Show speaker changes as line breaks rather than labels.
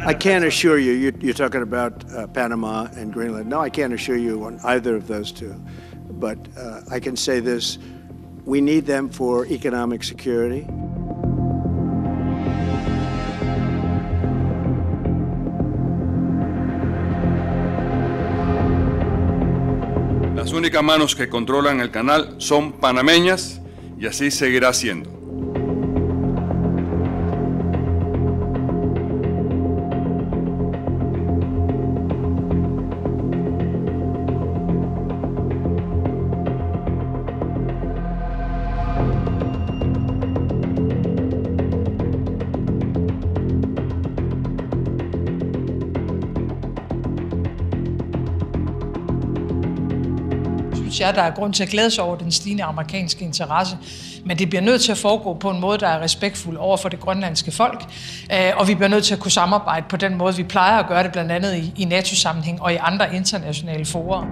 I can't assure you, you're talking about Panama and Greenland. No, I can't assure you on either of those two. But I can say this, we need them for economic security.
Las únicas manos que controlan el canal son panameñas y así seguirá siendo.
Der er grund til at glæde sig over den stigende amerikanske interesse, men det bliver nødt til at foregå på en måde, der er respektfuld over for det grønlandske folk, og vi bliver nødt til at kunne samarbejde på den måde, vi plejer at gøre det, blandt andet i NATO-sammenhæng og i andre internationale fora.